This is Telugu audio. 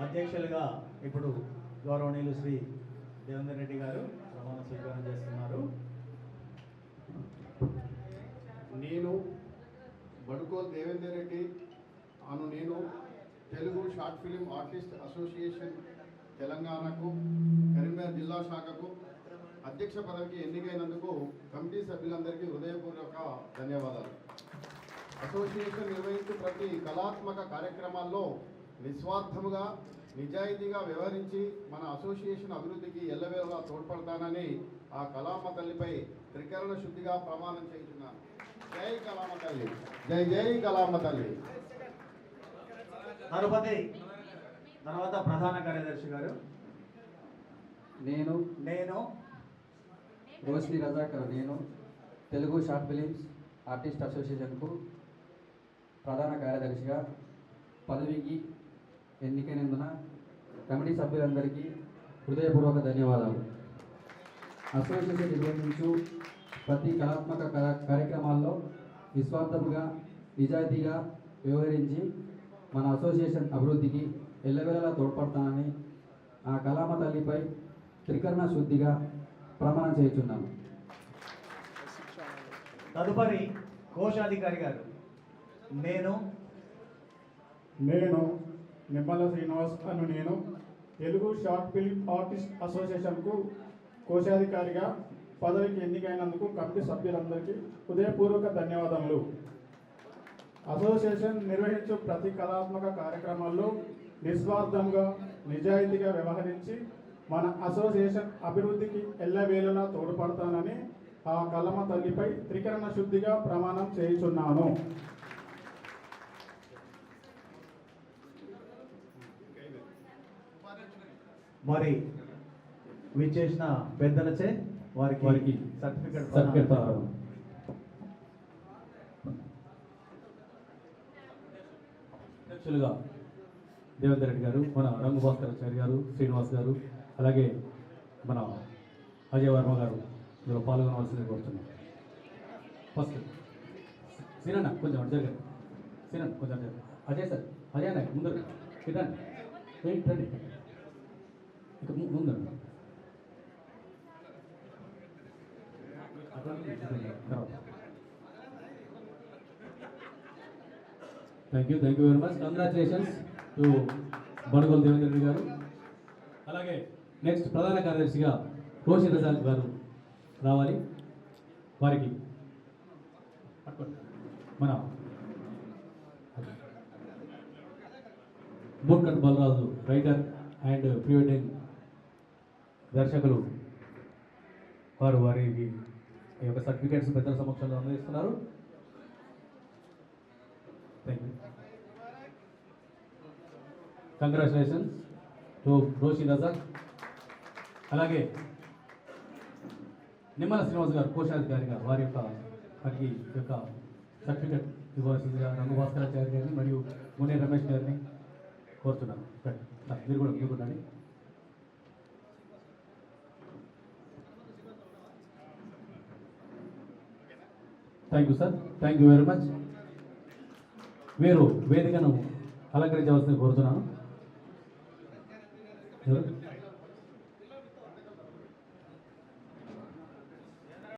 అధ్యక్షులుగా ఇప్పుడు గౌరవనీయులు శ్రీ దేవేందర్ రెడ్డి గారు ప్రమాణ స్వీకారం చేస్తున్నారు. నేను బడుకోల్ దేవేందర్ రెడ్డి నేను Telugu short film artist association తెలంగాణకు కరీంనగర్ జిల్లా శాఖకు అధ్యక్ష పదవికి ఎన్నికైనందుకు కమిటీ సభ్యులందరికీ హృదయపూర్వక ధన్యవాదాలు. అసోసియేషన్ నిర్వహించే ప్రతి కళాత్మక కార్యక్రమాల్లో నిస్వార్థముగా నిజాయితీగా వ్యవహరించి మన అసోసియేషన్ అభివృద్ధికి ఎల్లవేళలా తోడ్పడతానని ఆ కళామ తల్లిపై త్రికరణ శుద్ధిగా ప్రమాణం చేస్తున్నాను. జై కళామ తల్లి, జై జై కళామ తల్లి. తర్వాత ప్రధాన కార్యదర్శి గారు. నేను Roshni Razakar Telugu short films artist అసోసియేషన్కు ప్రధాన కార్యదర్శిగా పదవికి ఎన్నికైనందున కమిటీ సభ్యులందరికీ హృదయపూర్వక ధన్యవాదాలు. అసోసియేషన్ నిర్వహించు ప్రతి కళాత్మక కార్యక్రమాల్లో నిస్వార్థముగా నిజాయితీగా వ్యవహరించి మన అసోసియేషన్ అభివృద్ధికి ఎల్లవేళలా తోడ్పడతానని ఆ కళామ తల్లిపై త్రికరణ శుద్ధిగా ప్రమాణం చేయుచున్నాను. తదుపరి కోశాధికారి గారు. నేను Nimmala Srinivas Telugu short film artist అసోసియేషన్కు కోశాధికారిగా పదవికి ఎన్నికైనందుకు కమిటీ సభ్యులందరికీ హృదయపూర్వక ధన్యవాదములు. అసోసియేషన్ నిర్వహించే ప్రతి కళాత్మక కార్యక్రమాల్లో నిస్వార్థంగా నిజాయితీగా వ్యవహరించి మన అసోసియేషన్ అభివృద్ధికి ఎల్లవేళలా తోడ్పడతానని ఆ కళమ తల్లిపై త్రికరణ శుద్ధిగా ప్రమాణం చేయుచున్నాను. మరి విచ్చేసిన పెద్దలచే వారికి సర్టిఫికెట్ అధ్యక్షులుగా దేవేందర్ రెడ్డి గారు, మన రంగు భాస్కరాచార్య గారు, శ్రీనివాస్ గారు, అలాగే మన అజయ్ వర్మ గారు ఇందులో పాల్గొనవలసింది కోరుతున్నాం. ఫస్ట్ సీనన్న కొంచెం అడ్జర్ సీనన్న కొంచెం అడ్జర్ అజయ్ సార్ అజయ్ అన్న ముందు రండి రండి ఇక ముందు thank you very much. Congratulations to Badugol Devendra Reddy గారు. అలాగే నెక్స్ట్ ప్రధాన కార్యదర్శిగా రోషన్ రజాక్ గారు రావాలి. వారికి మన bootcut Balaraju writer and pre wedding దర్శకులు వారికి ఈ యొక్క సర్టిఫికేట్స్ పెద్దల సమక్షంలో అందిస్తున్నారు. Thank you. Congratulations to Roshi Razak. అలాగే నిమ్మల శ్రీనివాస్ గారు కోశాధికారిగా వారికి యొక్క సర్టిఫికేట్ ఇవ్వాల్సిందిగా రంగు భాస్కరాచార్య గారిని మరియు మునే రమేష్ గారిని కోరుతున్నాను. మీరు కూడా మీకుండండి. Thank you sir, thank you very much. మీరు వేదికను అలంకరించవలసింది కోరుతున్నాను.